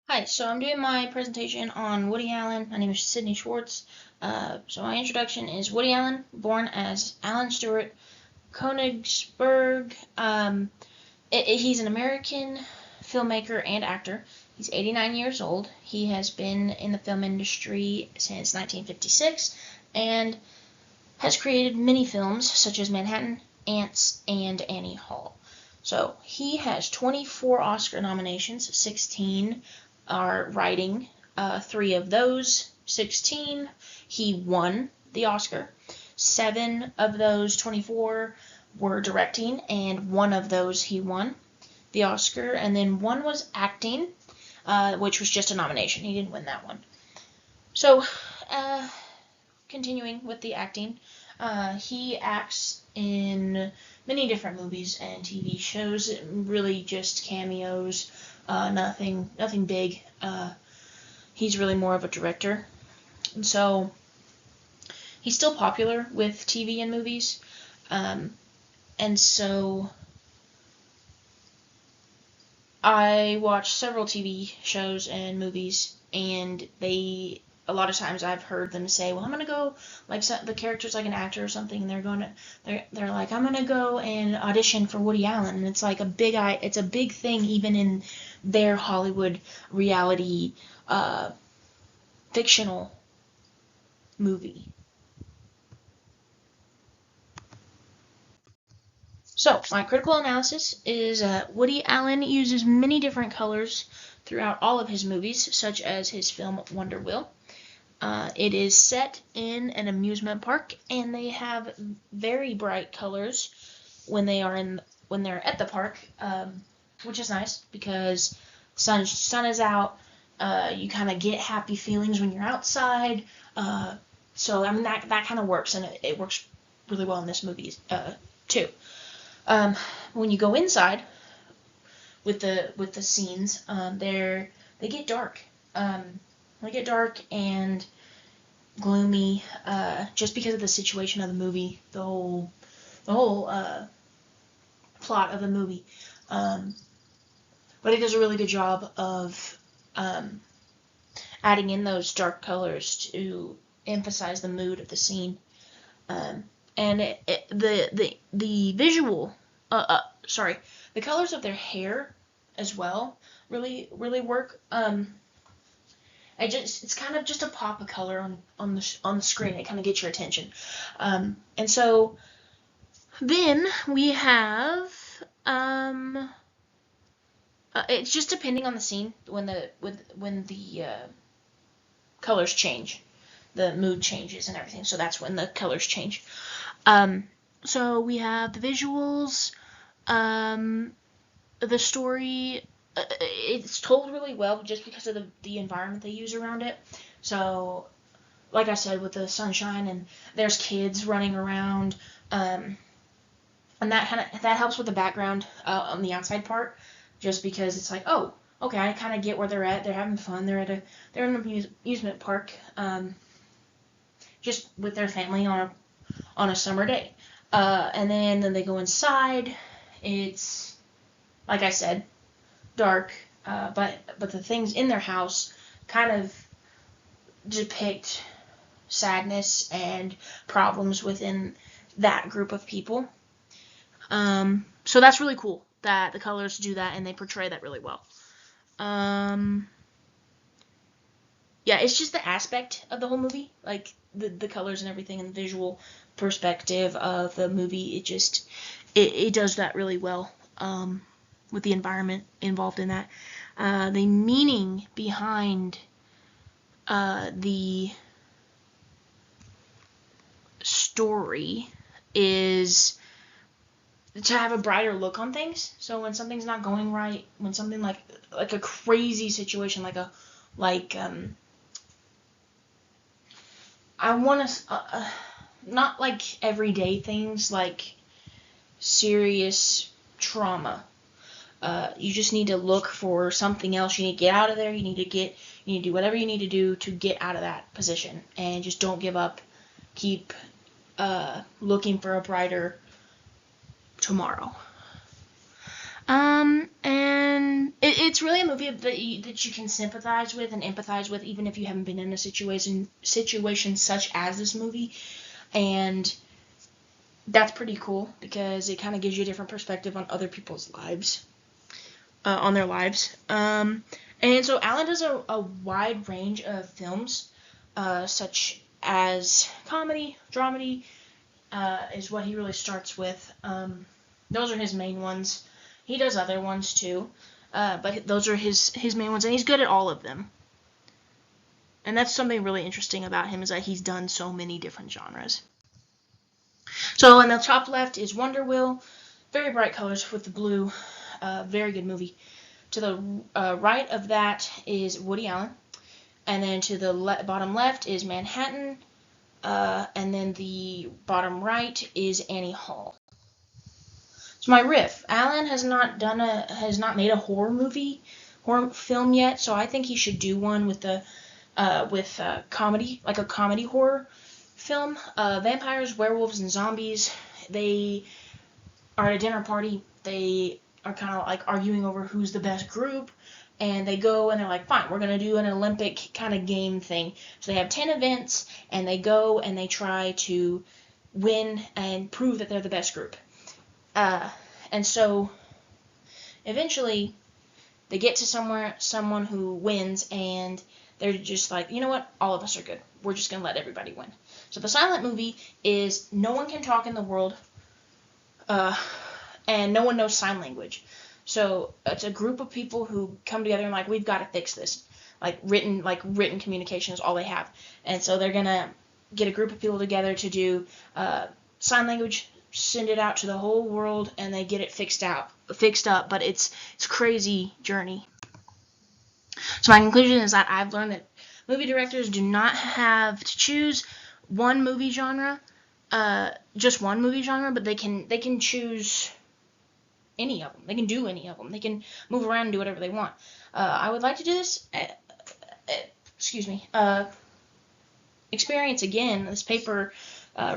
Hi, so I'm doing my presentation on Woody Allen. My name is Sydney Schwartz. So my introduction is Woody Allen, born as Alan Stewart Königsberg. He's an American filmmaker and actor. He's 89 years old. He has been in the film industry since 1956 and has created many films such as Manhattan, Ants, and Annie Hall. So he has 24 Oscar nominations, 16 are writing, 3 of those 16 he won the Oscar. 7 of those 24 were directing, and 1 of those he won the Oscar, and then 1 was acting, which was just a nomination. He didn't win that one. So, continuing with the acting, he acts in many different movies and TV shows, really just cameos, nothing big. He's really more of a director. And so he's still popular with TV and movies. And so I watch several TV shows and movies, and a lot of times I've heard them say, well, I'm going to go, like, the character's like an actor or something, and they're like, I'm going to go and audition for Woody Allen, and it's like it's a big thing even in their Hollywood reality, fictional movie. So, my critical analysis is Woody Allen uses many different colors throughout all of his movies, such as his film Wonder Wheel. It is set in an amusement park, and they have very bright colors when they're at the park, which is nice because sun is out. You kind of get happy feelings when you're outside. So I mean that kind of works, and it works really well in this movie too. When you go inside with the scenes, they get dark. They get dark and gloomy, just because of the situation of the movie, the whole plot of the movie. But it does a really good job of adding in those dark colors to emphasize the mood of the scene. And the visual, the colors of their hair as well really work. It's kind of just a pop of color on the screen. It kind of gets your attention. And so then we have it's just depending on the scene when the colors change, the mood changes and everything. So that's when the colors change. So we have the visuals, the story. It's told really well just because of the environment they use around it. So, like I said, with the sunshine and there's kids running around, and that helps with the background on the outside part, just because it's like, oh, okay, I kind of get where they're at. They're having fun. They're in an amusement park, just with their family on a summer day, and then they go inside. It's, like I said, dark, but the things in their house kind of depict sadness and problems within that group of people. So that's really cool that the colors do that and they portray that really well. Yeah, it's just the aspect of the whole movie, like the colors and everything, and the visual perspective of the movie. It does that really well. With the environment involved in that. The meaning behind the story is to have a brighter look on things. So when something's not going right, when something like a crazy situation, I want to not like everyday things, like serious trauma. You just need to look for something else. You need to get out of there. You need to do whatever you need to do to get out of that position, and just don't give up. Keep looking for a brighter tomorrow. And it's really a movie that you can sympathize with and empathize with, even if you haven't been in a situation such as this movie. And that's pretty cool because it kind of gives you a different perspective on other people's lives, on their lives. And so Alan does a wide range of films, such as comedy, dramedy, is what he really starts with. Those are his main ones. He does other ones too, but those are his main ones, and he's good at all of them. And that's something really interesting about him, is that he's done so many different genres. So on the top left is Wonder Wheel, very bright colors with the blue, very good movie. To the right of that is Woody Allen, and then to the bottom left is Manhattan, and then the bottom right is Annie Hall. So my riff: Alan has not made a horror film yet, so I think he should do one with comedy, like a comedy horror film. Vampires, werewolves, and zombies. They are at a dinner party. They are kind of like arguing over who's the best group, and they go and they're like, fine, we're going to do an Olympic kind of game thing. So they have 10 events, and they go and they try to win and prove that they're the best group. And so eventually they get to someone who wins, and they're just like, you know what, all of us are good. We're just going to let everybody win. So the silent movie is no one can talk in the world, and no one knows sign language. So it's a group of people who come together and like, we've got to fix this. Written communication is all they have. And so they're going to get a group of people together to do sign language, send it out to the whole world, and they get it fixed up. But it's a crazy journey. So my conclusion is that I've learned that movie directors do not have to choose one movie genre, just one movie genre, but they can choose any of them. They can do any of them. They can move around and do whatever they want. I would like to do this. Experience again. This paper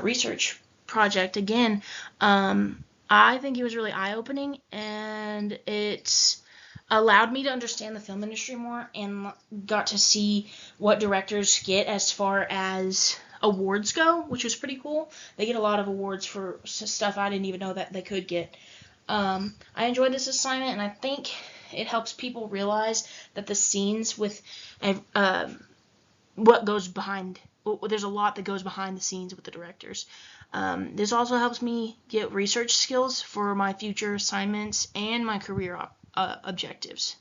research project again. I think it was really eye-opening, and it's allowed me to understand the film industry more, and got to see what directors get as far as awards go, which was pretty cool. They get a lot of awards for stuff I didn't even know that they could get. I enjoyed this assignment, and I think it helps people realize that the scenes with what goes behind. There's a lot that goes behind the scenes with the directors. This also helps me get research skills for my future assignments and my career objectives.